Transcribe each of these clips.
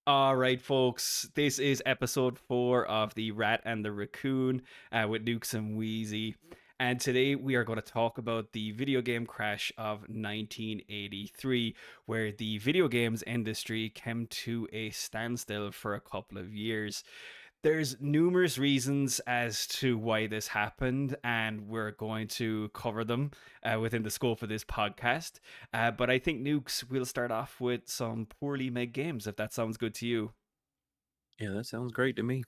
All right, folks, this is episode 4 of The Rat and the Raccoon with Nukes and Wheezy. And today we are going to talk about the video game crash of 1983, where the video games industry came to a standstill for a couple of years. There's numerous reasons as to why this happened, and we're going to cover them within the scope of this podcast. But I think, Nukes, we'll start off with some poorly made games, if that sounds good to you. Yeah, that sounds great to me.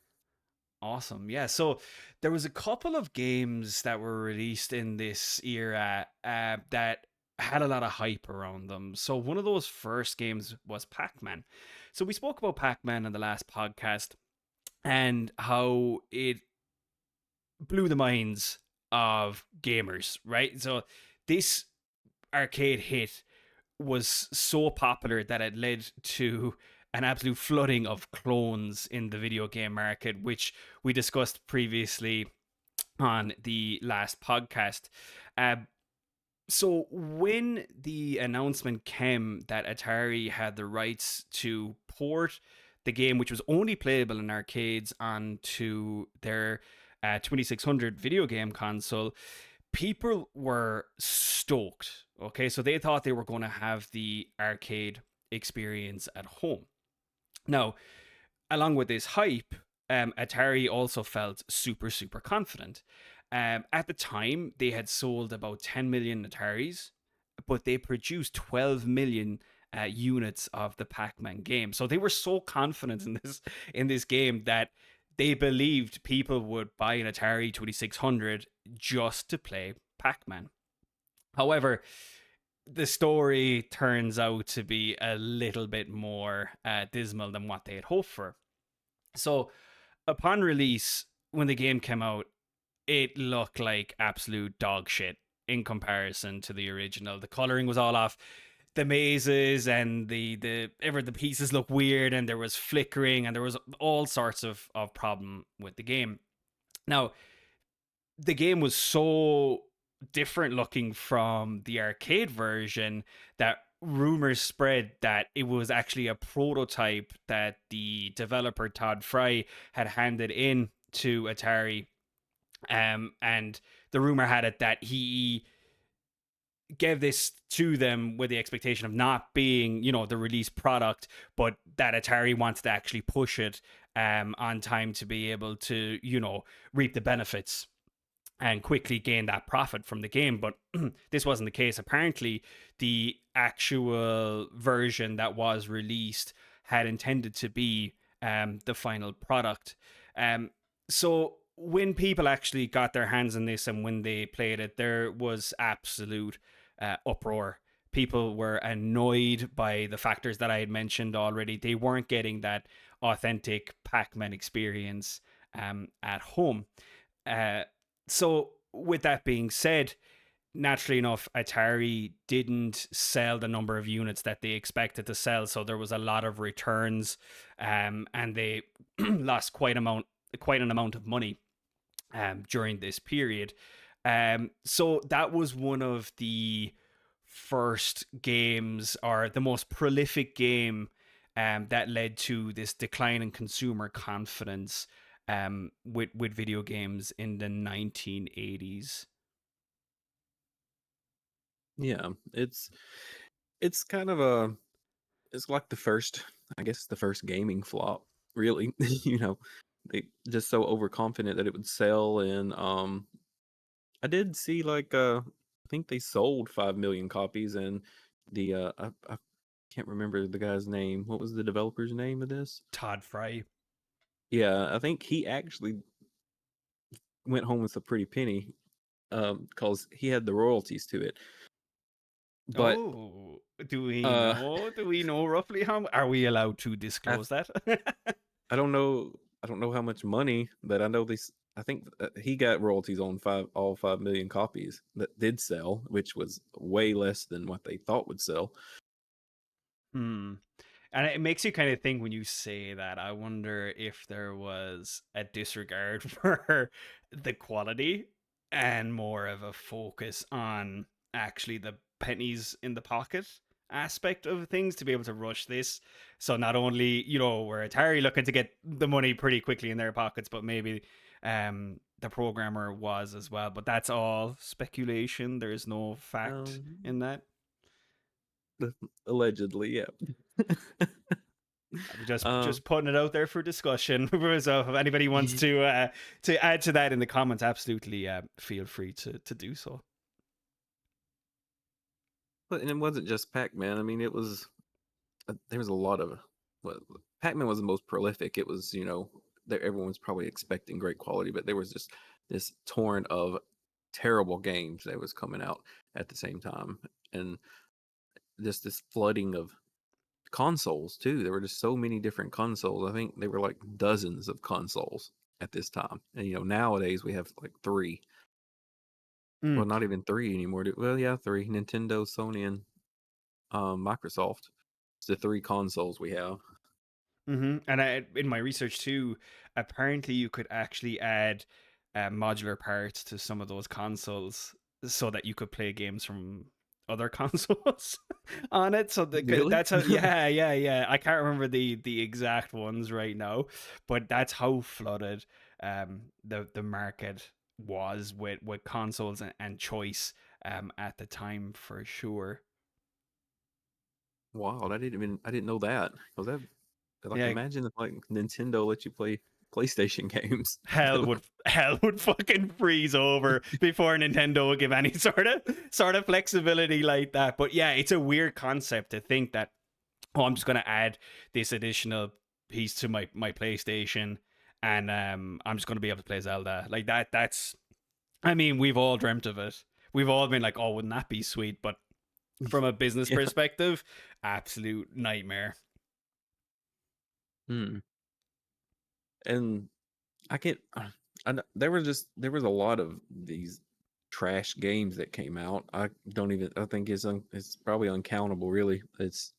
Awesome. Yeah. So there was a couple of games that were released in this era that had a lot of hype around them. So one of those first games was Pac-Man. So we spoke about Pac-Man in the last podcast and how it blew the minds of gamers, right? So this arcade hit was so popular that it led to an absolute flooding of clones in the video game market, which we discussed previously on the last podcast. Uh, so when the announcement came that Atari had the rights to port the game, which was only playable in arcades, onto their 2600 video game console, people were stoked. Okay, so they thought they were going to have the arcade experience at home. Now, along with this hype, Atari also felt super, super confident. At the time, they had sold about 10 million Ataris, but they produced 12 million units of the Pac-Man game. So they were so confident in this game that they believed people would buy an Atari 2600 just to play Pac-Man. However, the story turns out to be a little bit more dismal than what they had hoped for. So, upon release, when the game came out, it looked like absolute dog shit in comparison to the original. The coloring was all off. The mazes and the pieces look weird, and there was flickering, and there was all sorts of problem with the game. Now, the game was so different looking from the arcade version that rumors spread that it was actually a prototype that the developer Todd Fry had handed in to Atari. And the rumor had it that he gave this to them with the expectation of not being, the release product, but that Atari wanted to actually push it on time to be able to, reap the benefits and quickly gain that profit from the game. But this wasn't the case. Apparently, the actual version that was released had intended to be the final product. So when people actually got their hands on this and when they played it, there was absolute uproar. People were annoyed by the factors that I had mentioned already. They weren't getting that authentic Pac-Man experience at home. Uh, so, with that being said, naturally enough, Atari didn't sell the number of units that they expected to sell. So there was a lot of returns, and they lost quite an amount of money during this period. So that was one of the first games, or the most prolific game, that led to this decline in consumer confidence with video games in the 1980s. Yeah, it's kind of a it's like the first, I guess, the first gaming flop, really. They just so overconfident that it would sell, and I did see I think they sold 5 million copies, and I can't remember the guy's name. What was the developer's name of this? Todd Fry. Yeah, I think he actually went home with a pretty penny, because he had the royalties to it. But Oh, do we uh know? Do we know roughly how? Are we allowed to I disclose that? I don't know. I don't know how much money, but I know these. I think he got royalties on all 5 million copies that did sell, which was way less than what they thought would sell. Hmm. And it makes you kind of think when you say that. I wonder if there was a disregard for the quality and more of a focus on actually the pennies in the pocket. aspect of things to be able to rush this. So not only, were Atari looking to get the money pretty quickly in their pockets, but maybe the programmer was as well. But that's all speculation. There's no fact Um, in that. allegedly, yeah. I'm just um, just putting it out there for discussion. So if anybody wants y- to add to that in the comments, absolutely feel free to do so. but and it wasn't just Pac-Man. I mean, it was there was a lot of well, Pac-Man was the most prolific. It was, there everyone was probably expecting great quality, but there was just this torrent of terrible games that was coming out at the same time, and just this flooding of consoles too. There were just so many different consoles. I think there were like dozens of consoles at this time, and nowadays we have like three. Mm. Well, not even three anymore. Well, yeah, three: Nintendo, Sony, and Microsoft. It's the three consoles we have. And in my research too, apparently you could actually add modular parts to some of those consoles so that you could play games from other consoles on it. So Really? that's how. Yeah, yeah, yeah. I can't remember the exact ones right now, but that's how flooded the market was with consoles and choice at the time for sure. Wow, I didn't know that. Was that like Yeah, imagine if like Nintendo let you play PlayStation games? That would- hell would fucking freeze over before Nintendo would give any sort of flexibility like that. But yeah, it's a weird concept to think that, oh, I'm just gonna add this additional piece to my PlayStation, and I'm just gonna be able to play Zelda like that. That's, I mean, we've all dreamt of it. We've all been like, oh, wouldn't that be sweet? But from a business yeah. perspective, absolute nightmare. Hmm. And I get there was a lot of these trash games that came out. I think it's probably uncountable really. It's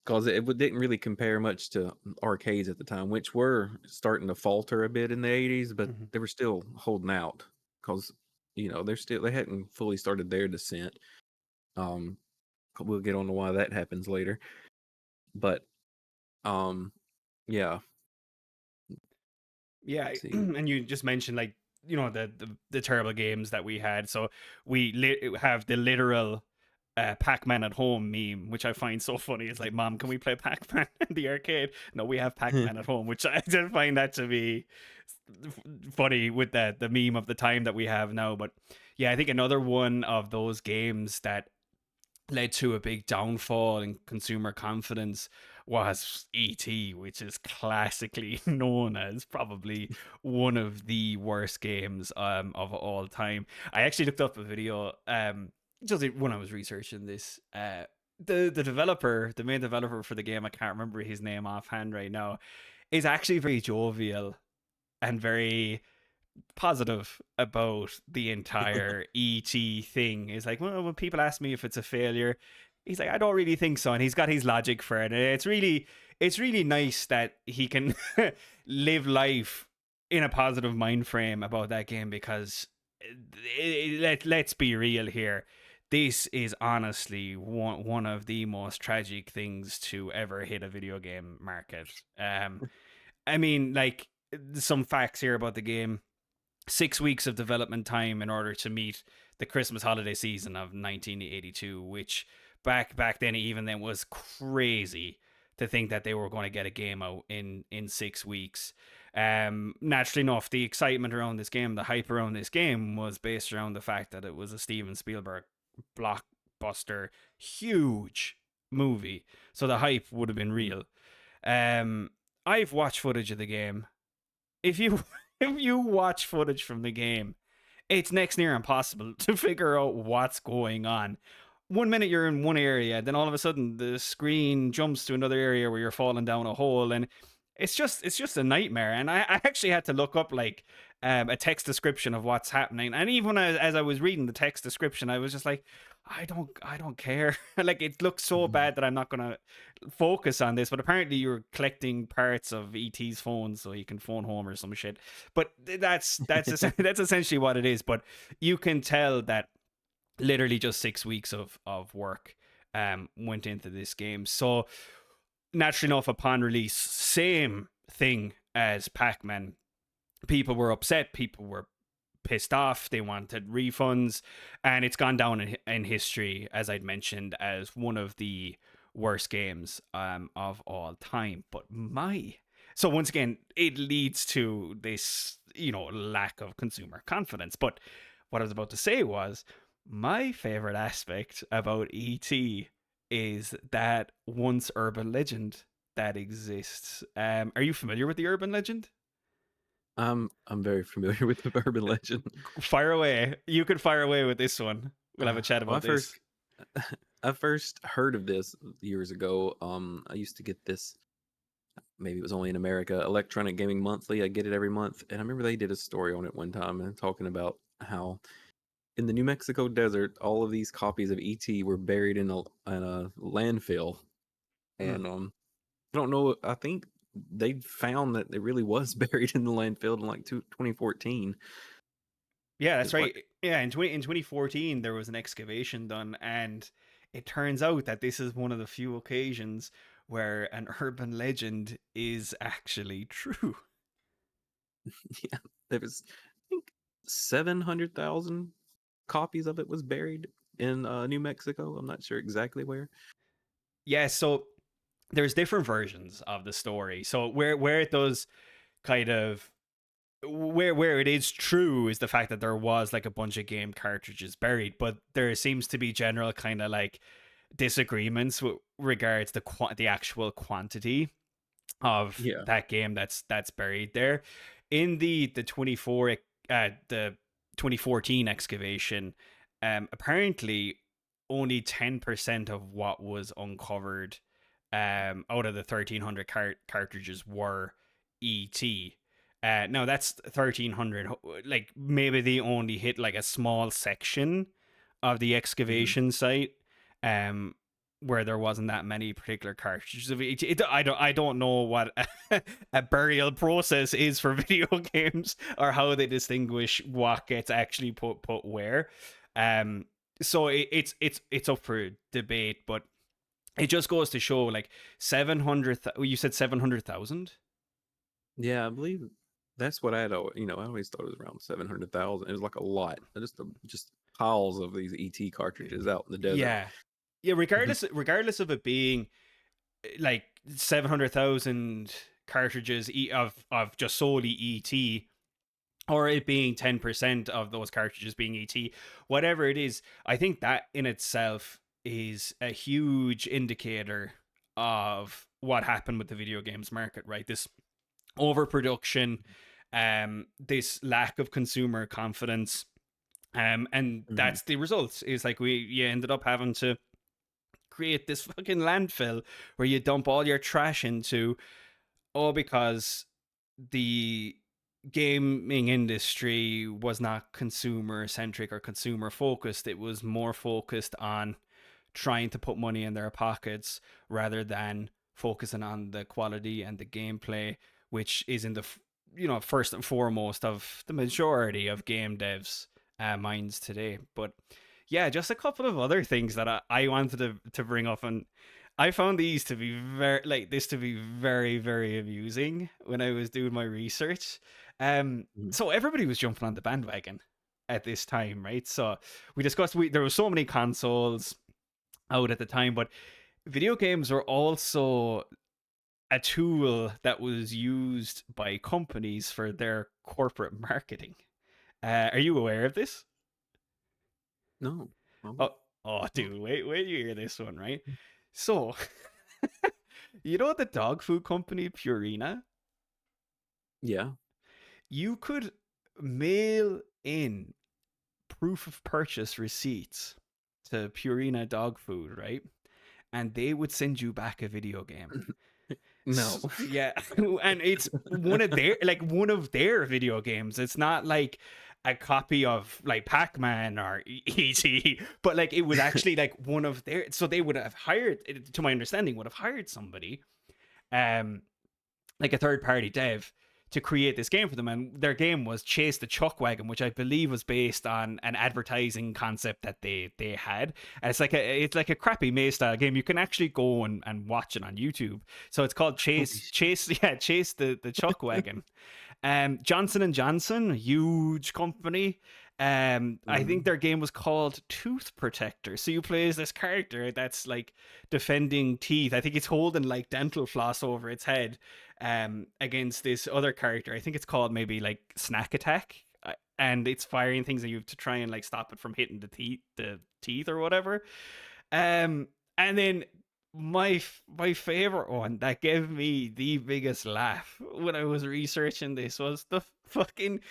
because didn't really compare much to arcades at the time, which were starting to falter a bit in the 80s, but Mhm. they were still holding out because they hadn't fully started their descent. Um, we'll get on to why that happens later, but um, yeah. Yeah, Let's see. and you just mentioned like, the terrible games that we had. So we have the literal Pac-Man at home meme, which I find so funny. It's like, Mom, can we play Pac-Man in the arcade? No, we have Pac-Man at home, which I just find that to be funny with the meme of the time that we have now. But yeah, I think another one of those games that led to a big downfall in consumer confidence was ET, which is classically known as probably one of the worst games of all time. I actually looked up a video just when I was researching this. The developer, the main developer for the game, I can't remember his name offhand right now, is actually very jovial and very positive about the entire ET thing. Is like, well, when people ask me if it's a failure, he's like, I don't really think so, and he's got his logic for it. And it's really nice that he can live in a positive mind frame about that game because let's be real here. This is honestly one of the most tragic things to ever hit a video game market. I mean, like, some facts here about the game: 6 weeks of development time in order to meet the Christmas holiday season of 1982, which back then, even then, was crazy to think that they were going to get a game out in 6 weeks. Naturally enough, the excitement around this game, the hype around this game, was based around the fact that it was a Steven Spielberg blockbuster, huge movie. So the hype would have been real. Um, I've watched footage of the game. If you if you watch footage from the game, it's next near impossible to figure out what's going on. One minute you're in one area, then all of a sudden the screen jumps to another area where you're falling down a hole, and it's just a nightmare. And I actually had to look up like a text description of what's happening, and even as I was reading the text description, I was just like, I don't care. Like, it looks so bad that I'm not gonna focus on this. But apparently you're collecting parts of ET's phone so you can phone home or some shit. But that's essentially what it is. But you can tell that literally just 6 weeks of work went into this game. So naturally enough, upon release, same thing as Pac-Man. People were upset. People were pissed off. They wanted refunds, and it's gone down in history, as I'd mentioned, as one of the worst games of all time. But so once again, it leads to this, lack of consumer confidence. But what I was about to say was my favorite aspect about ET is that once urban legend that exists. Are you familiar with the urban legend? I'm very familiar with the urban legend. Fire away. You could fire away with this one. We'll have a chat Well, about this. I first heard of this years ago. I used to get this. Maybe it was only in America. Electronic Gaming Monthly. I get it every month, and I remember they did a story on it one time and talking about how in the New Mexico desert, all of these copies of ET were buried in a landfill, Hmm. and I don't know. I think they found that it really was buried in the landfill in like 2014. Yeah, that's It's like, right. Yeah, in 2014 there was an excavation done, and it turns out that this is one of the few occasions where an urban legend is actually true. yeah, there was, I think, 700,000 copies of it was buried in New Mexico. I'm not sure exactly where. Yeah, so there's different versions of the story. So where it does kind of where it is true is the fact that there was like a bunch of game cartridges buried, but there seems to be general kind of like disagreements with regards to the actual quantity of Yeah. that game that's buried there in the 2014 excavation. Apparently only 10% of what was uncovered out of the 1300 cartridges were ET. Now that's 1300. Like maybe they only hit like a small section of the Mhm. excavation site, um, where there wasn't that many particular cartridges of ET. I don't know what a burial process is for video games or how they distinguish what gets actually put where. Um, so it's up for debate, but it just goes to show like 700. You said 700,000. Yeah, I believe that's what I had. I always thought it was around 700,000. It was like a lot, just piles of these ET cartridges out in the desert. Yeah, yeah. Mhm. Regardless of it being like 700,000 cartridges of just solely ET, or it being 10% of those cartridges being ET, whatever it is, I think that in itself is a huge indicator of what happened with the video games market, right? This overproduction, this lack of consumer confidence, and Mhm. that's the results. Is like you ended up having to create this fucking landfill where you dump all your trash into, all because the gaming industry was not consumer centric or consumer focused. It was more focused on trying to put money in their pockets rather than focusing on the quality and the gameplay, which is in the first and foremost of the majority of game devs minds today. But yeah, just a couple of other things that I wanted to bring up, and I found these to be very, very amusing when I was doing my research. Mhm. So everybody was jumping on the bandwagon at this time, right? So we discussed there were so many consoles out at the time, but video games were also a tool that was used by companies for their corporate marketing. Are you aware of this? No. Oh, Oh, oh, oh, dude, wait, you hear this one, right? So, you know the dog food company Purina? yeah. You could mail in proof of purchase receipts to Purina dog food, right? And they would send you back a video game. No. Yeah, and it's one of their video games. It's not like a copy of like Pac-Man or ET, but like it was actually like one of their. So they would have hired, to my understanding, would have hired somebody, um, like a third party dev to create this game for them, and their game was Chase the Chuck Wagon, which I believe was based on an advertising concept that they had. And it's like a crappy maze style game. You can actually go and watch it on YouTube. So it's called Holy Chase yeah, Chase the Chuck Wagon. Johnson and Johnson, a huge company. I think Mhm. their game was called Tooth Protector. So you play as this character that's like defending teeth. I think it's holding like dental floss over its head, against this other character. I think it's called maybe like Snack Attack. And it's firing things at you to try and like stop it from hitting the teeth or whatever. And then my favorite one that gave me the biggest laugh when I was researching this was the fucking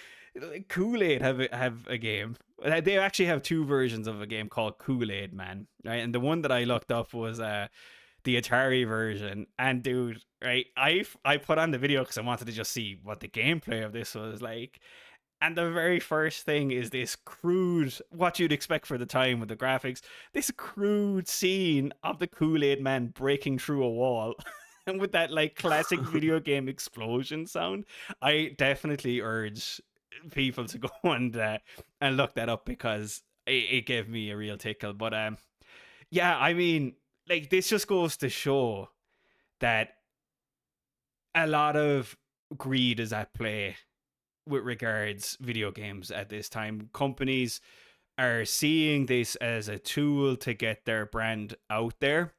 Kool-Aid have a game. They actually have two versions of a game called Kool-Aid Man, right? And the one that I looked up was the Atari version. And dude, right, I put on the video because I wanted to just see what the gameplay of this was like. And the very first thing is this crude, what you'd expect for the time with the graphics, this crude scene of the Kool-Aid man breaking through a wall. And with that like classic video game explosion sound, I definitely urge people to go and look that up because it gave me a real tickle. But yeah, I mean, like this just goes to show that a lot of greed is at play with regards video games at this time. Companies are seeing this as a tool to get their brand out there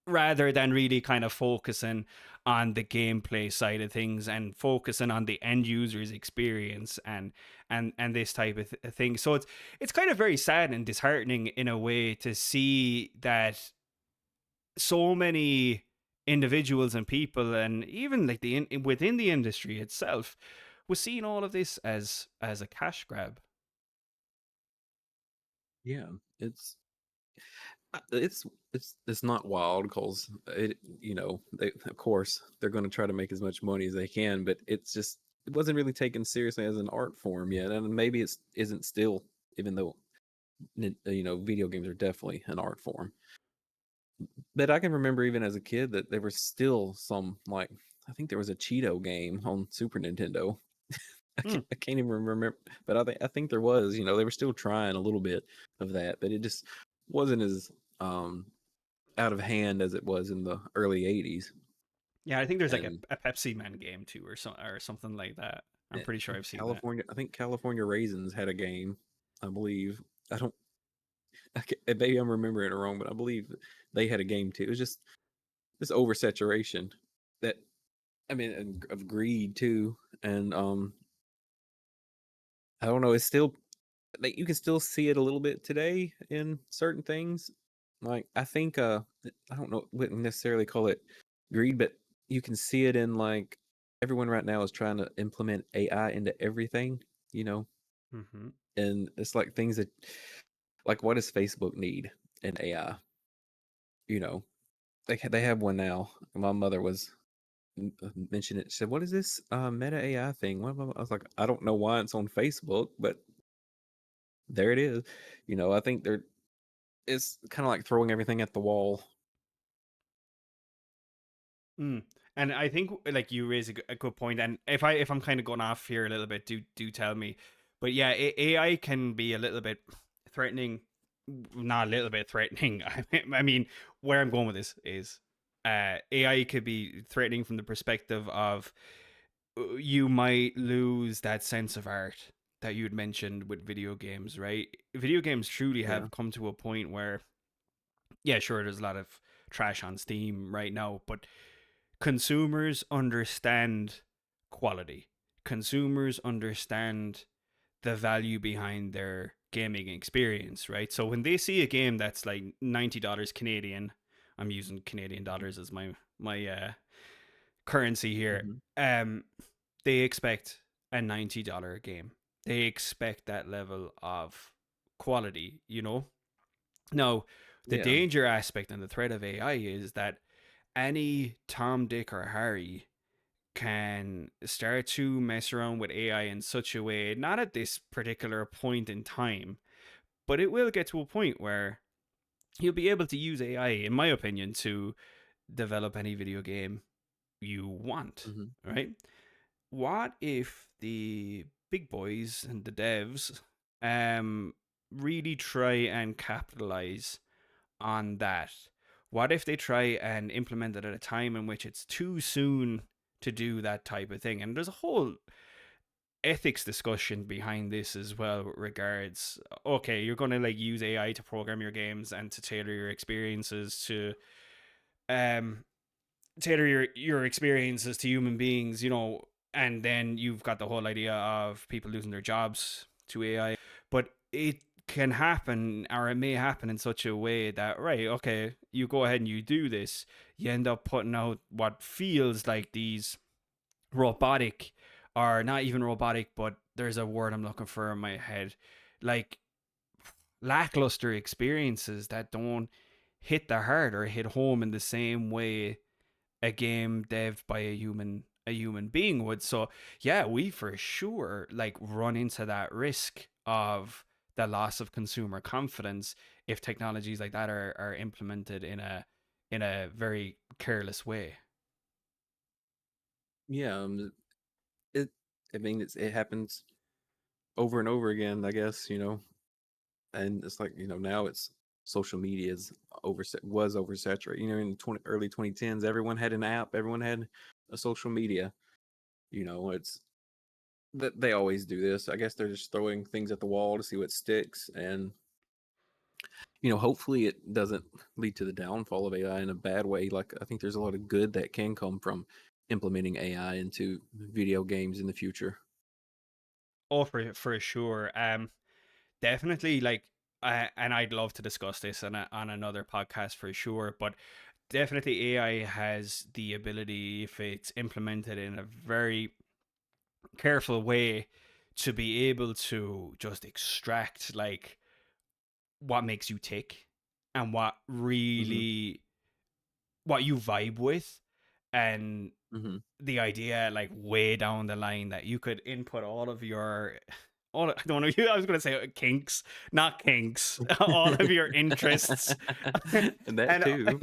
rather than really kind of focusing on the gameplay side of things and focusing on the end user's experience and this type of thing. So it's kind of very sad and disheartening in a way to see that so many individuals and people and even like within the industry itself was seeing all of this as a cash grab. Yeah, it's it's it's not wild because it they of course they're going to try to make as much money as they can, but it's just it wasn't really taken seriously as an art form yet, and maybe it's isn't still, even though video games are definitely an art form. But I can remember even as a kid that there was still some, like, I think there was a Cheeto game on Super Nintendo. Hmm. I can't even remember, but I think there was. They were still trying a little bit of that, but it just wasn't as um out of hand as it was in the early '80s. Yeah, I think there's like And a Pepsi Man game too, or something like that. I'm eh, pretty sure I've seen that. California, I think California Raisins had a game. I believe. I don't. Maybe I'm remembering it wrong, but I believe they had a game too. It was just this oversaturation that, I mean, and of greed too, and I don't know. It's still, like, you can still see it a little bit today in certain things. Like, I think I don't know, wouldn't necessarily call it greed, but you can see it in, like, everyone right now is trying to implement AI into everything, you know, Hmm. and it's like things that, like, what does Facebook need in AI? You know, they have one now. My mother was mentioned it. She said, "What is this Meta AI thing?" I was like, "I don't know why it's on Facebook, but there it is." I think it's kind of like throwing everything at the wall. Mm. And I think like you raise a good point. And if I'm kind of going off here a little bit, do tell me. But yeah, AI can be a little bit threatening. Not a little bit threatening. I mean, where I'm going with this is, AI could be threatening from the perspective of you might lose that sense of art that you'd mentioned with video games, right? Video games truly Yeah. have come to a point where, yeah, sure, there's a lot of trash on Steam right now, but consumers understand quality. Consumers understand the value behind their gaming experience, right? So when they see a game that's like $90 Canadian, I'm using Canadian dollars as my currency here. Hmm. Um, they expect a $90 game. They expect that level of quality, you know? Now, the Yeah. danger aspect and the threat of AI is that any Tom, Dick, or Harry can start to mess around with AI in such a way, not at this particular point in time, but it will get to a point where you'll be able to use AI, in my opinion, to develop any video game you want, Hmm. right? what if the big boys and the devs um really try and capitalize on that? What if they try and implement it at a time in which it's too soon to do that type of thing? And there's a whole ethics discussion behind this as well with regards, okay, you're going to like use AI to program your games and to tailor your experiences to um tailor your experiences to human beings, and then you've got the whole idea of people losing their jobs to AI. But it can happen, or it may happen in such a way that, right, okay, you go ahead and you do this, you end up putting out what feels like these robotic, or not even robotic, but there's a word I'm looking for in my head, like lackluster experiences that don't hit the heart or hit home in the same way a game devved by a human being would. So yeah, we for sure like run into that risk of the loss of consumer confidence if technologies like that are implemented in a very careless way. Yeah, it. I mean, it happens over and over again. I guess and it's like now it's social media is was oversaturated. In the early 2010s, everyone had an app, everyone had a social media. It's that they always do this. I guess they're just throwing things at the wall to see what sticks, and hopefully it doesn't lead to the downfall of AI in a bad way. Like I think there's a lot of good that can come from implementing AI into video games in the future. Oh, for sure. Definitely, like, and I'd love to discuss this on another podcast for sure. But definitely, AI has the ability, if it's implemented in a very careful way, to be able to just extract like what makes you tick and Hmm. what you vibe with, and Hmm. the idea like way down the line that you could input all of your I don't know, I was going to say kinks, not kinks, all of your interests. And that And too.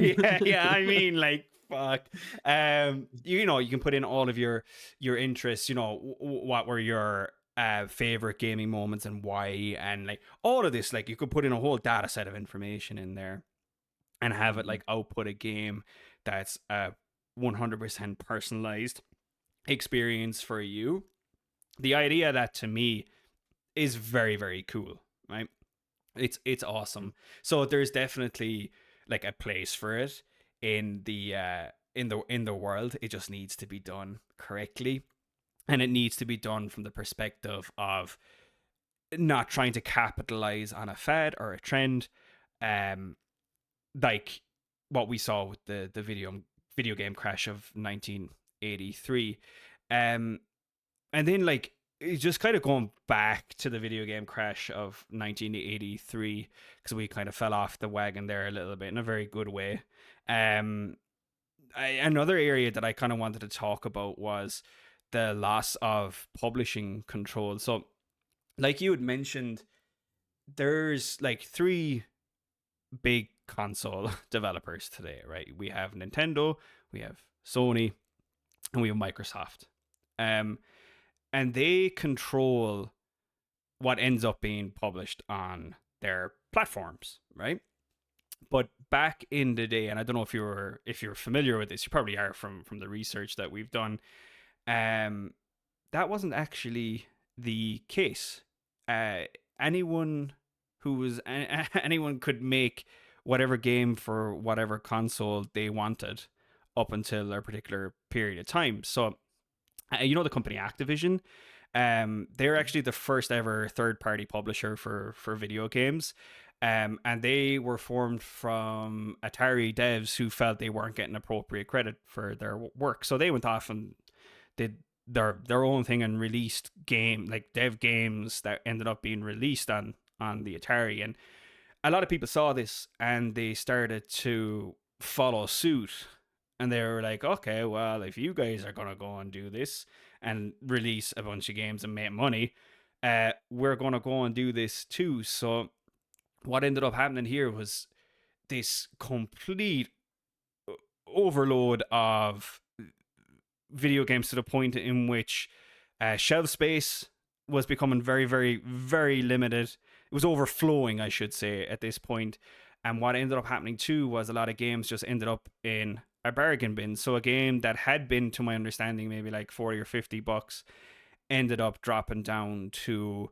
yeah, I mean, like, fuck. You can put in all of your interests, what were your favorite gaming moments and why, and like all of this, like you could put in a whole data set of information in there and have it Mhm. like output a game that's 100% personalized experience for you. The idea that to me is very very cool, right? It's Mhm. awesome. So there's definitely like a place for it in the world. It just needs to be done correctly, and it needs to be done from the perspective of not trying to capitalize on a fad or a trend, um like what we saw with the video game crash of 1983. um and then like it's just kind of going back to the video game crash of 1983, because we kind of fell off the wagon there a little bit in a very good way. um Another area that I kind of wanted to talk about was the loss of publishing control. So like you had mentioned, there's like three big console developers today, right? We have Nintendo, we have Sony, and we have Microsoft. Um, and they control what ends up being published on their platforms, right? But back in the day, and I don't know if you're familiar with this, you probably are from the research that we've done. Um, that wasn't actually the case. Uh, anyone anyone could make whatever game for whatever console they wanted up until a particular period of time. So, the company Activision, they're Mhm. actually the first ever third party publisher for video games. And they were formed from Atari devs who felt they weren't getting appropriate credit for their work. So they went off and did their own thing and released like dev games that ended up being released on the Atari. And a lot of people saw this and they started to follow suit, and they were like, okay, well, if you guys are gonna go and do this and release a bunch of games and make money, we're gonna go and do this too. So what ended up happening here was this complete overload of video games to the point in which shelf space was becoming very, very, very limited. It was overflowing, I should say, at this point. And what ended up happening too was a lot of games just ended up in a bargain bin. So a game that had been, to my understanding, maybe like 40 or $50 ended up dropping down to,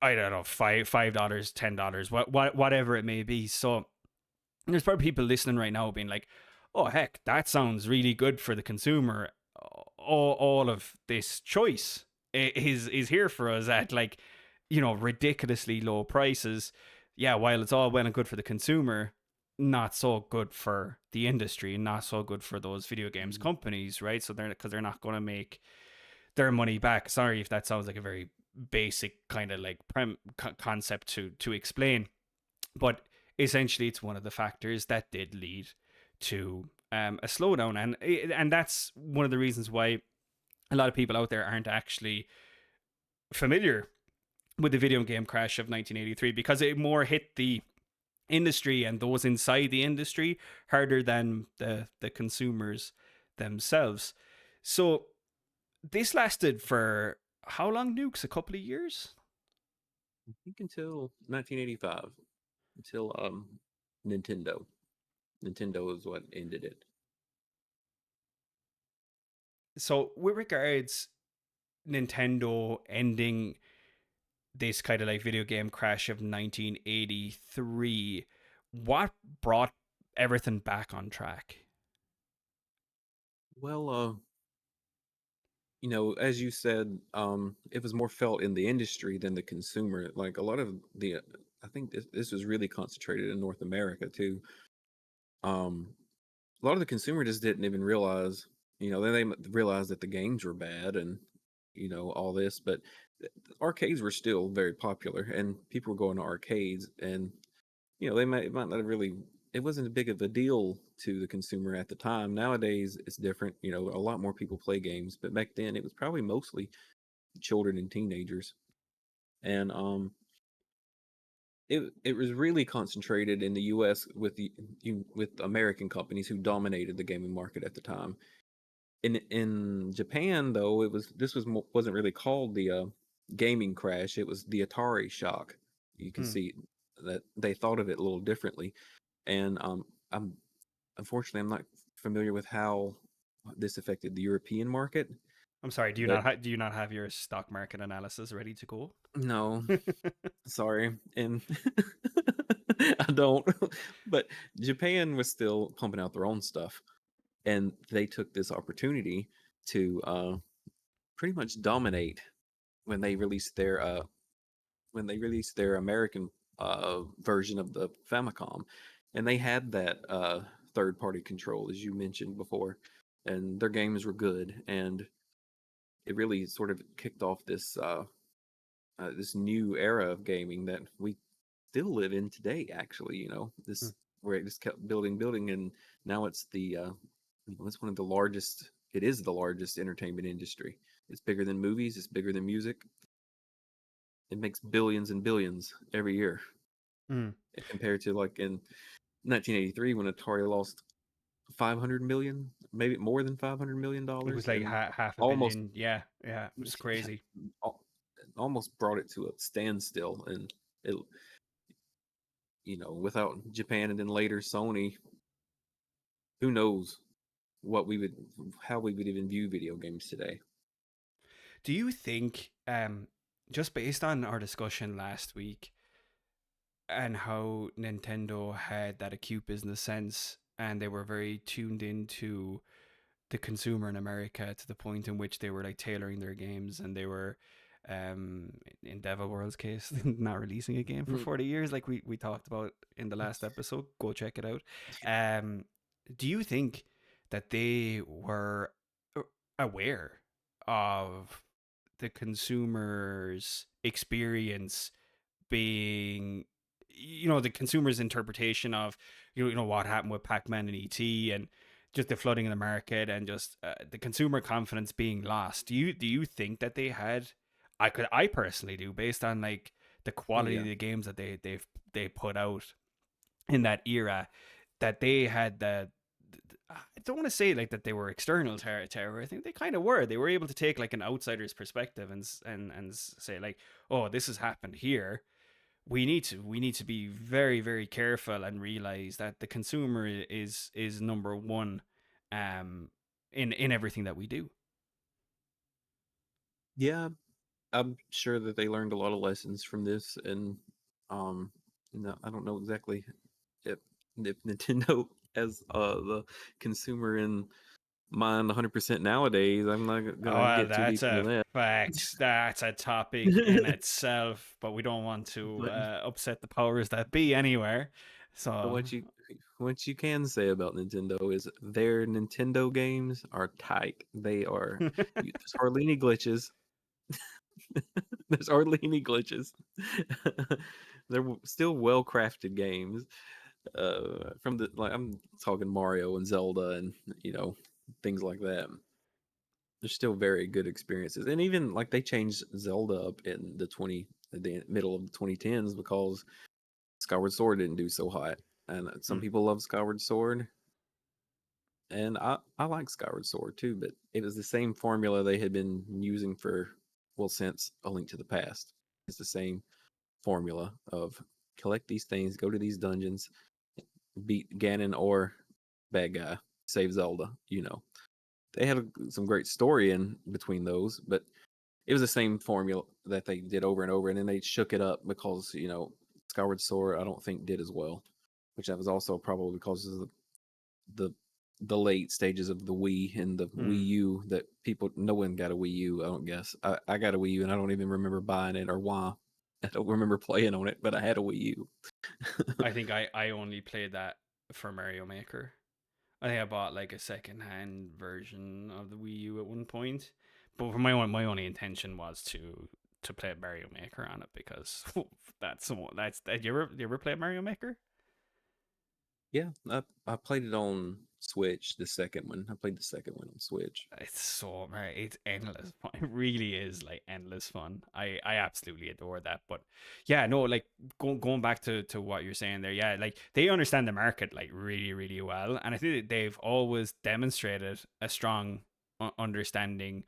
I don't know, $5, $10, whatever it may be. So there's probably people listening right now being like, "Oh heck, that sounds really good for the consumer. All of this choice is here for us at like, ridiculously low prices. Yeah, while it's all well and good for the consumer, not so good for the industry, not so good for those video games Mm. companies, right? So they're not going to make their money back. Sorry if that sounds like a very basic kind of like concept to explain, but essentially it's one of the factors that did lead to a slowdown, and that's one of the reasons why a lot of people out there aren't actually familiar with the video game crash of 1983, because it more hit the industry and those inside the industry harder than the consumers themselves. So this lasted for how long, Nukes? A couple of years? I think until 1985, until Nintendo. Nintendo is what ended it. So with regards Nintendo ending this kind of like video game crash of 1983, what brought everything back on track? Well, as you said, it was more felt in the industry than the consumer. Like a lot of I think this was really concentrated in North America too. Um, a lot of the consumer just didn't even realize, they realized that the games were bad and, all this, but arcades were still very popular and people were going to arcades and, they might not have really, it wasn't a big of a deal to the consumer at the time. Nowadays it's different. A lot more people play games, but back then it was probably mostly children and teenagers. And it was really concentrated in the U.S. with American companies who dominated the gaming market at the time. In Japan, though, wasn't really called the gaming crash. It was the Atari shock. You can Hmm. see that they thought of it a little differently, and I'm unfortunately I'm not familiar with how this affected the European market, I'm sorry. but Do you not have your stock market analysis ready to go? no, sorry, and I don't. But Japan was still pumping out their own stuff, and they took this opportunity to pretty much dominate when they released their American version of the Famicom, and they had that third party control as you mentioned before, and their games were good, and it really sort of kicked off this new era of gaming that we still live in today. Actually, Hmm. this where it just kept building, and now it's it's one of the largest. It is the largest entertainment industry. It's bigger than movies. It's bigger than music. It makes billions and billions every year, Hmm. compared to like in 1983 when Atari lost 500 million, maybe more than 500 million It was dollars, like and half a almost billion. Yeah, yeah, it was crazy. al- almost brought it to a standstill. And it, without Japan and then later Sony, who knows what we would, how we would even view video games today. Do you think, just based on our discussion last week and how Nintendo had that acute business sense and they were very tuned into the consumer in America to the point in which they were like tailoring their games, and they were in Devil World's case not releasing a game for Mm. 40 years like we talked about in the last episode. Go check it out. um do you think that they were aware of the consumer's experience being, the consumer's interpretation of, what happened with Pac-Man and ET, and just the flooding in the market, and just the consumer confidence being lost? Do you think that they had? I personally do, based on like the Oh quality of yeah. the games that they put out in that era, that they had I don't want to say like that they were external terror. I think they kind of were. They were able to take like an outsider's perspective and say like, oh, this has happened here. We need to be very very careful and realize that the consumer is number one, um, in everything that we do. Yeah, I'm sure that they learned a lot of lessons from this, and um, no, I don't know exactly if Nintendo has the consumer in mind 100% nowadays. I'm not Oh, gonna well, get too that's deep a into fact. That's a topic in that. itself, but we don't want to But upset the powers that be anywhere. but So, what you can say about Nintendo is their Nintendo games are tight. They are there's hardly any glitches. There's hardly any glitches. They're still well crafted games. From the like I'm talking Mario and Zelda and you know things like that. They're still very good experiences, and even like they changed Zelda up in the middle of the 2010s because Skyward Sword didn't do so hot, and some hmm. people love Skyward Sword, and I like Skyward Sword too, but it was the same formula they had been using for well since A Link to the Past. It's the same formula of collect these things, go to these dungeons, beat Ganon or bad guy, save Zelda. You know, they had some great story in between those, but it was the same formula that they did over and over, and then they shook it up because you know Skyward Sword I don't think did as well, which that was also probably because of the the late stages of the Wii and the Wii Hmm. U that people no one got a Wii U. I don't guess I got a Wii U and I don't even remember buying it or why. I don't remember playing on it, but I had a Wii U. I think I only played that for Mario Maker. I think I bought like a second-hand version of the Wii U at one point, but for my only intention was to play Mario Maker on it because that's that. You ever play Mario Maker? Yeah, I played it on Switch, the second one. I played the second one on Switch. It's so right. It's endless fun. It really is like endless fun. I absolutely adore that. But yeah, no, like going back to what you're saying there. Yeah, like they understand the market like really really well, and I think that they've always demonstrated a strong understanding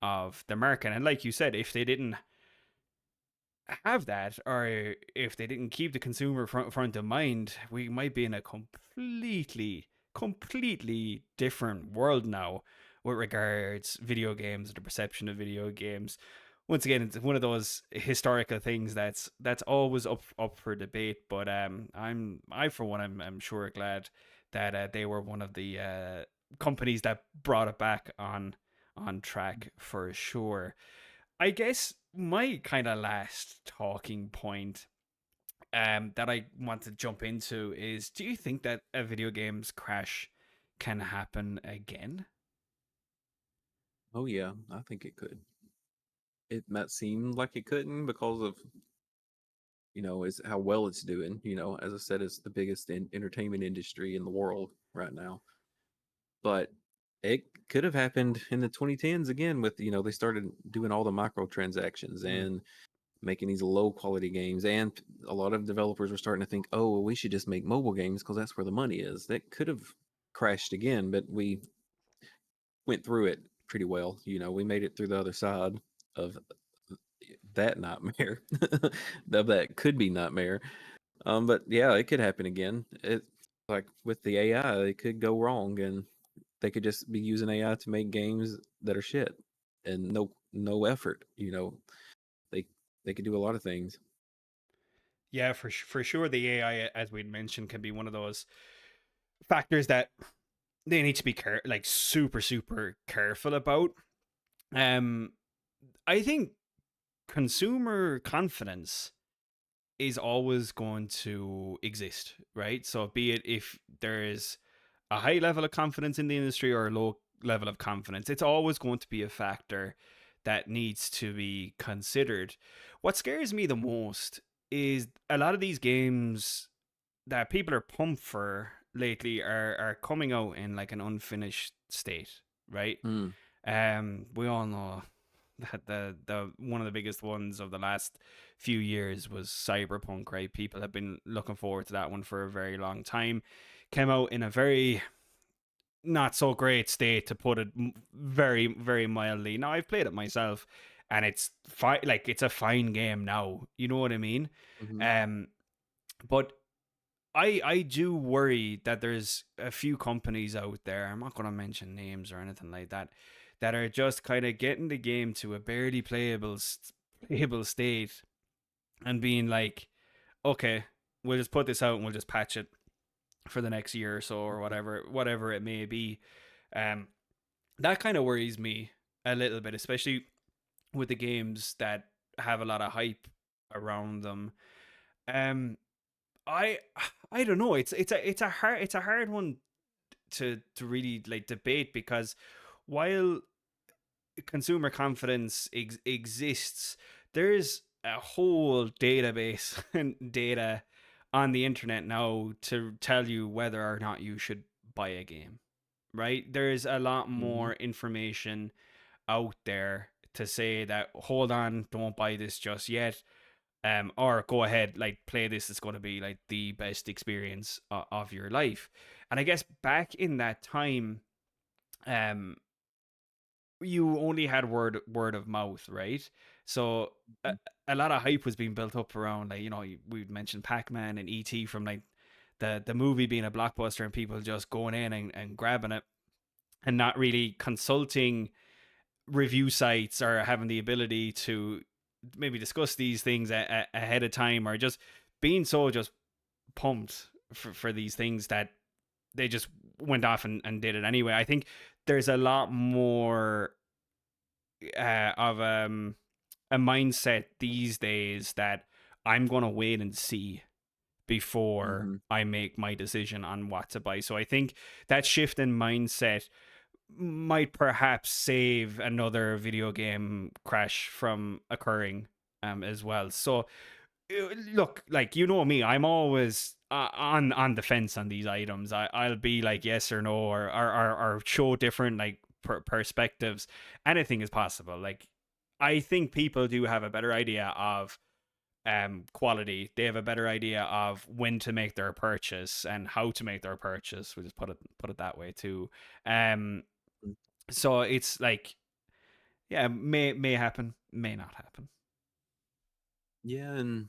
of the market. And like you said, if they didn't have that, or if they didn't keep the consumer front of mind, we might be in a completely different world now with regards video games, the perception of video games. Once again, it's one of those historical things that's always up for debate. But I for one, I'm sure glad that they were one of the companies that brought it back on track for sure. I guess my kind of last talking point that I want to jump into is, do you think that a video game's crash can happen again? Oh yeah, I think it could. It might seem like it couldn't because of is how well it's doing. As I said, it's the biggest entertainment industry in the world right now. But it could have happened in the 2010s again with they started doing all the microtransactions Mm. and making these low quality games, and a lot of developers were starting to think, oh, well, we should just make mobile games because that's where the money is. That could have crashed again, but we went through it pretty well. We made it through the other side of that nightmare, of that could be nightmare. But yeah, it could happen again. It like with the AI, it could go wrong, and they could just be using AI to make games that are shit and no effort. They they could do a lot of things. Yeah, for sure, the AI, as we'd mentioned, can be one of those factors that they need to be like super careful about. Um, I think consumer confidence is always going to exist, right? So be it if there is a high level of confidence in the industry or a low level of confidence, it's always going to be a factor that needs to be considered. What scares me the most is a lot of these games that people are pumped for lately are coming out in like an unfinished state, right? Mm. We all know that the one of the biggest ones of the last few years was Cyberpunk, right? People have been looking forward to that one for a very long time. Came out in a very not so great state, to put it very, very mildly. Now, I've played it myself, and it's fine. Like, it's a fine game now. You know what I mean? Hmm. Um, but I do worry that there's a few companies out there. I'm not going to mention names or anything like that, that are just kind of getting the game to a barely playable state, and being like, okay, we'll just put this out and we'll just patch it for the next year or so, or whatever it may be. Um, that kind of worries me a little bit, especially with the games that have a lot of hype around them. Um, I I don't know. It's a hard one to really like debate, because while consumer confidence exists, there's a whole database and data on the internet now to tell you whether or not you should buy a game. Right? There's a lot Hmm. more information out there to say that, hold on, don't buy this just yet, or go ahead, like, play this, it's going to be like the best experience of your life. And I guess back in that time, um you only had word of mouth, right? So a lot of hype was being built up around, like, we mentioned Pac-Man and ET, from like the movie being a blockbuster, and people just going in and grabbing it, and not really consulting review sites, or having the ability to maybe discuss these things ahead of time, or just being so just pumped for these things, that they just went off and did it anyway. I think there's a lot more of a mindset these days that I'm gonna wait and see before Hmm. I make my decision on what to buy. So I think that shift in mindset might perhaps save another video game crash from occurring, as well. So, look, like, me, I'm always on the fence on these items. I'll be like yes or no, or show different, like, perspectives. Anything is possible. Like, I think people do have a better idea of quality. They have a better idea of when to make their purchase and how to make their purchase. We just put it that way too. Um, so it's like, yeah, may happen, may not happen. Yeah, and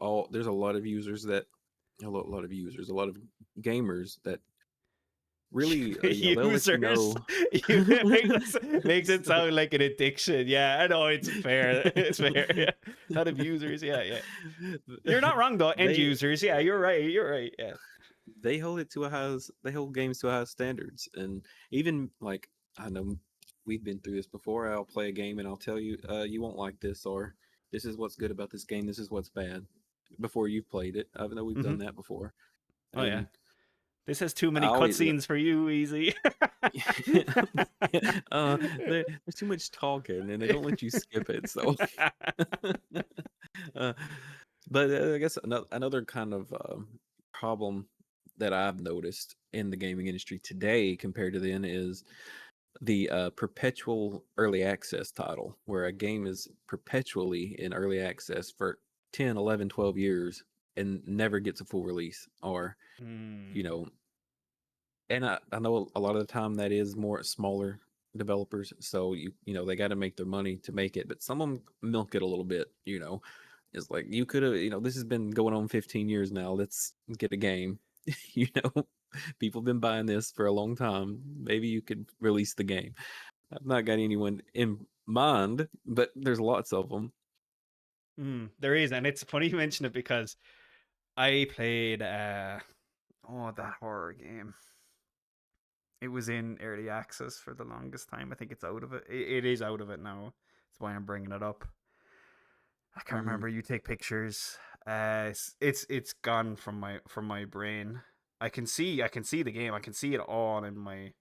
all there's a lot of users that a lot of gamers that really, they'll let you Users, know. makes it So, sound like an addiction. Yeah, I know, it's fair. It's fair. Yeah, a lot of users. Yeah, yeah. You're not wrong though. End they users. Yeah, you're right. You're right. Yeah. they hold games to a high standards, and even like, I know we've been through this before. I'll play a game and I'll tell you, you won't like this, or this is what's good about this game, this is what's bad, before you've played it. I know we've Hmm. done that before. Oh yeah. And This has too I many always cutscenes for you, Easy. there's too much talking and they don't let you skip it, so uh, but I guess another kind of problem that I've noticed in the gaming industry today compared to then is the perpetual early access title, where a game is perpetually in early access for 10, 11, 12 years and never gets a full release. Or, Hmm. you know, and I know a lot of the time that is more smaller developers. So, they got to make their money to make it, but some of them milk it a little bit. It's like, you could have, this has been going on 15 years now. Let's get a game. you know, People have been buying this for a long time. Maybe you could release the game. I've not got anyone in mind, but there's lots of them. There is, and it's funny you mention it, because I played that horror game. It was in early access for the longest time. I think it's out of it. It is out of it now. That's why I'm bringing it up. I can't Mm, remember. You take pictures. It's gone from my brain. I can see the game. I can see it all in my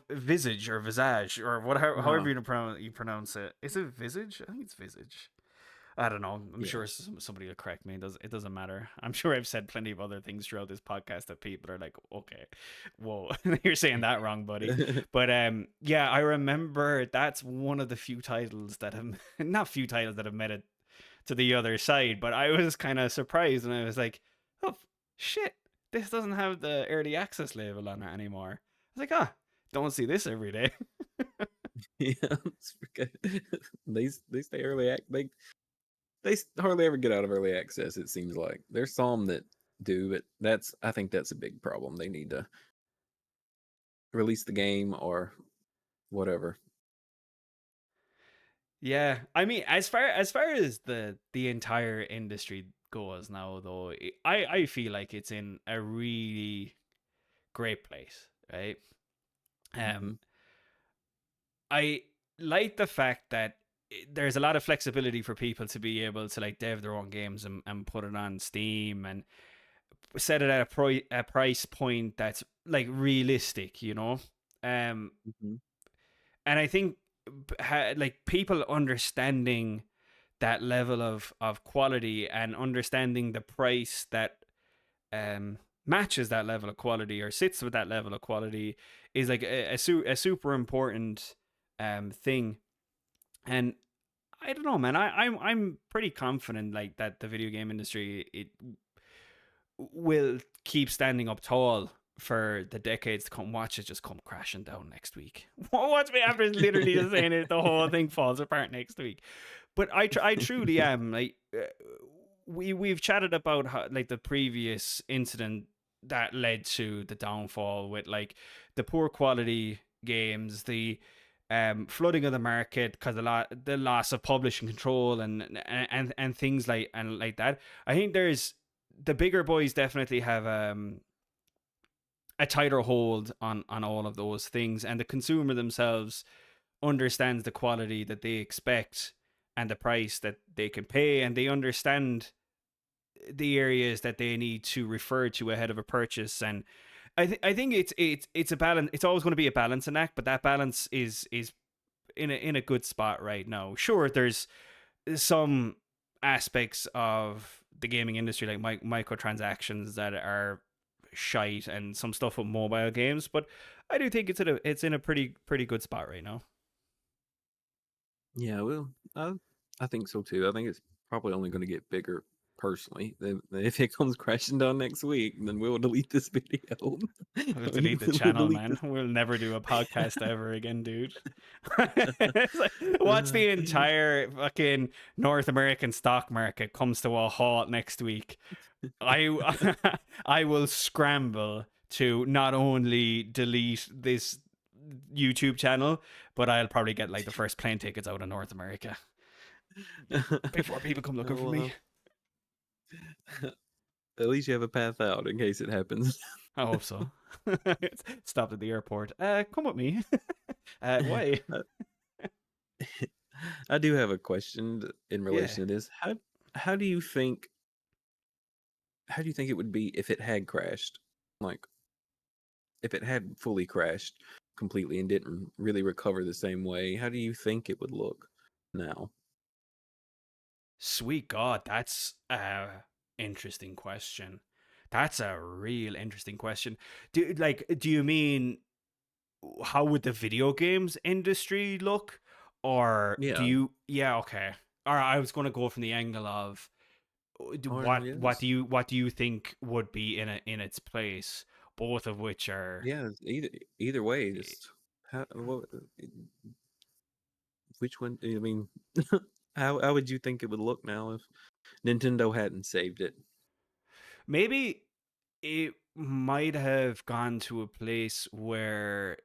visage or visage, or whatever, however uh, you pronounce it. Is it visage? I think it's visage. I don't know. I'm yeah. sure somebody will correct me. It doesn't matter. I'm sure I've said plenty of other things throughout this podcast that people are like, okay, whoa, you're saying that wrong, buddy. But yeah, I remember that's one of the few titles that have not few titles that have made it to the other side. But I was kind of surprised, and I was like, oh shit, this doesn't have the early access label on it anymore. I was like, ah, don't see this every day. Yeah, they stay early they hardly ever get out of early access. It seems like there's some that do, but I think that's a big problem. They need to release the game or whatever. Yeah, I mean, as far as the entire industry goes now, though, I feel like it's in a really great place, right? Hmm. Um, I like the fact that there's a lot of flexibility for people to be able to like dev their own games and put it on Steam and set it at a price point that's like realistic, you know. Um, Hmm. and I think like people understanding that level of quality and understanding the price that matches that level of quality or sits with that level of quality is like a super important thing. And I don't know, man. I'm pretty confident like that the video game industry it will keep standing up tall for the decades to come. Watch it just come crashing down next week. Watch me after literally just saying it, the whole thing falls apart next week. But I truly am like we've chatted about how, like the previous incident that led to the downfall with like the poor quality games, the flooding of the market because the loss of publishing control and things like that. I think there's the bigger boys definitely have a tighter hold on all of those things, and the consumer themselves understands the quality that they expect and the price that they can pay, and they understand the areas that they need to refer to ahead of a purchase. And I think it's a balance. It's always going to be a balancing act, but that balance is in a good spot right now. Sure, there's some aspects of the gaming industry like microtransactions that are shite and some stuff with mobile games, but I do think it's in a pretty good spot right now. Yeah, well, I think so too. I think it's probably only going to get bigger personally. Then if it comes crashing down next week, then we'll delete this video. We'll I mean, delete the we'll channel, delete man. this. We'll never do a podcast ever again, dude. It's like, watch the entire fucking North American stock market comes to a halt next week. I I will scramble to not only delete this YouTube channel, but I'll probably get like the first plane tickets out of North America before people come looking for Oh, me. well, at least you have a path out in case it happens. I hope so. Stopped at the airport. Come with me. Why? Uh, I do have a question in Yeah. relation to this. How do you think how do you think it would be if it had crashed? Like if it had fully crashed completely and didn't really recover the same way, how do you think it would look now? Sweet God, that's a interesting question. That's a real interesting question. Do you mean how would the video games industry look, or do Yeah. you? Yeah, okay. All right, I was going to go from the angle of Or yes. what do you think would be in its place? Both of which are Yeah, either way, just which one I mean how would you think it would look now if Nintendo hadn't saved it? maybe it might have gone to a place where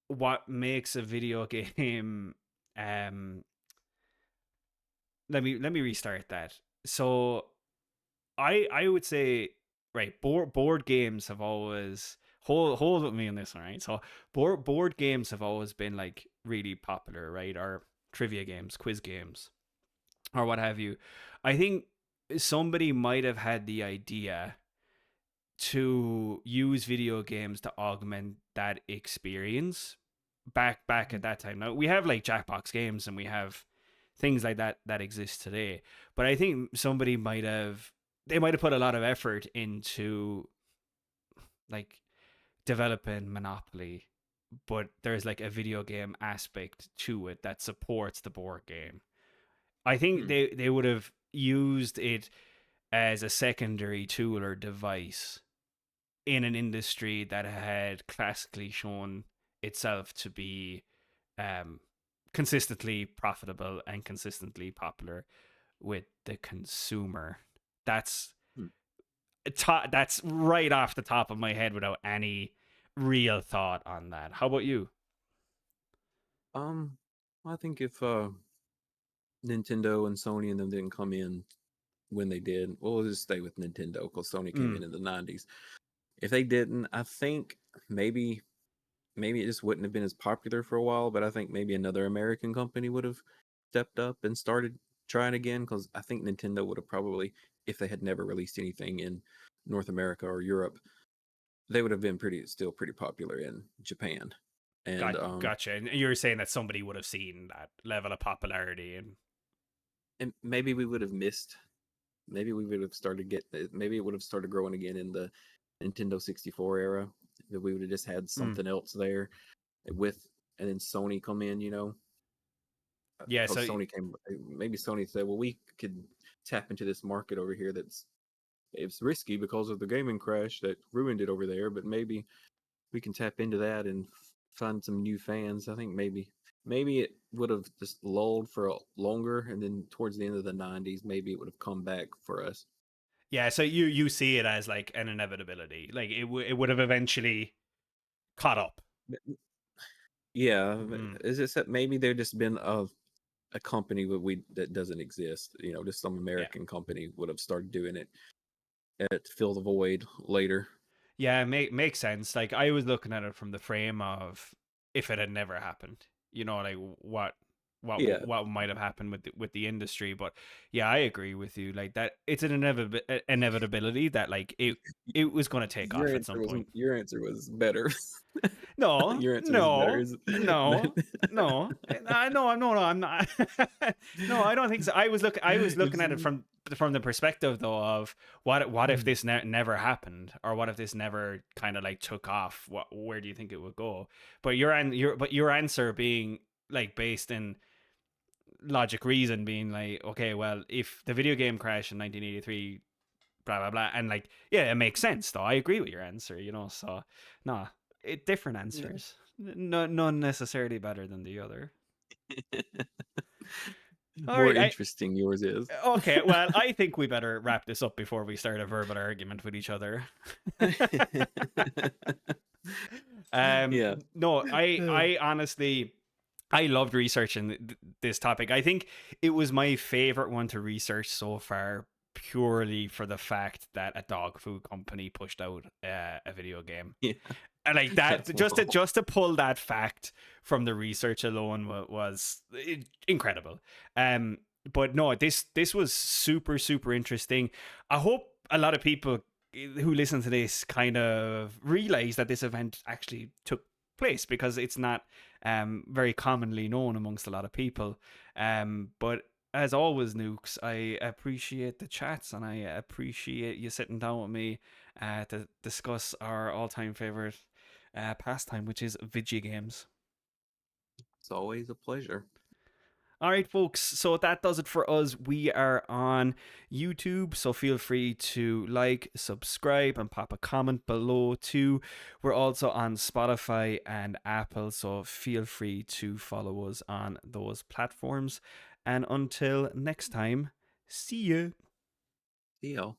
what makes a video game um let me restart that. So I would say right, board games have always hold with me on this one, right? So board games have always been like really popular, right? Or trivia games, quiz games, or what have you. I think somebody might have had the idea to use video games to augment that experience back at that time. Now we have like Jackbox games and we have things like that exist today. But I think somebody might have put a lot of effort into like developing Monopoly, but there's like a video game aspect to it that supports the board game. I think Hmm. they would have used it as a secondary tool or device in an industry that had classically shown itself to be um, consistently profitable and consistently popular with the consumer. That's Hmm. that's right off the top of my head without any real thought on that. How about you? Um, I think if Nintendo and Sony and them didn't come in when they did, well, we'll just stay with Nintendo because Sony came Mm, in the '90s. If they didn't, I think maybe maybe it just wouldn't have been as popular for a while. But I think maybe another American company would have stepped up and started trying again because I think Nintendo would have probably, if they had never released anything in North America or Europe, they would have been still pretty popular in Japan. And gotcha. And you're saying that somebody would have seen that level of popularity and and maybe we would have missed. Maybe we would have maybe it would have started growing again in the Nintendo 64 era. That we would have just had mm, something else there with, and then Sony come in, yeah. because So Sony came. Maybe Sony said, "Well, we could tap into this market over here. It's risky because of the gaming crash that ruined it over there, but maybe we can tap into that and find some new fans." I think maybe it would have just lulled for longer, and then towards the end of the '90s, maybe it would have come back for us. yeah, so you see it as like an inevitability. Like it would have eventually caught up. Yeah, Mm, is it that maybe there just been a company that doesn't exist? Just some yeah. American company would have started doing it to fill the void later. Yeah, makes sense. Like I was looking at it from the frame of if it had never happened, like Yeah, what might have happened with the industry. But yeah, I agree with you. Like that, it's an inevitability that like it was going to take off at some point. your answer was better. No, Your answer was better. no, no, no. I no, no, no. I'm not. No, I don't think so. I was looking at it from the perspective though of what if this never happened, or what if this never kind of like took off? Where do you think it would go? But your answer being like based in logic reason, being like, okay, well, if the video game crashed in 1983, blah blah blah, and like, yeah, it makes sense though. I agree with your answer. So no, different No. answers. No, none necessarily better than the other. All More right, I interesting yours is. okay. Well, I think we better wrap this up before we start a verbal argument with each other. Yeah. No, I honestly, I loved researching this topic. I think it was my favorite one to research so far, purely for the fact that a dog food company pushed out a video game. Yeah. And like that, That's wild. just to pull that fact from the research alone was incredible. But no, this was super super interesting. I hope a lot of people who listen to this kind of realize that this event actually took place, because it's not very commonly known amongst a lot of people. But as always, Nukes, I appreciate the chats, and I appreciate you sitting down with me to discuss our all-time favorite pastime, which is video games. It's always a pleasure. All right, folks. So that does it for us. We are on YouTube, so feel free to like, subscribe, and pop a comment below too. We're also on Spotify and Apple, so feel free to follow us on those platforms. And until next time, see you. See y'all.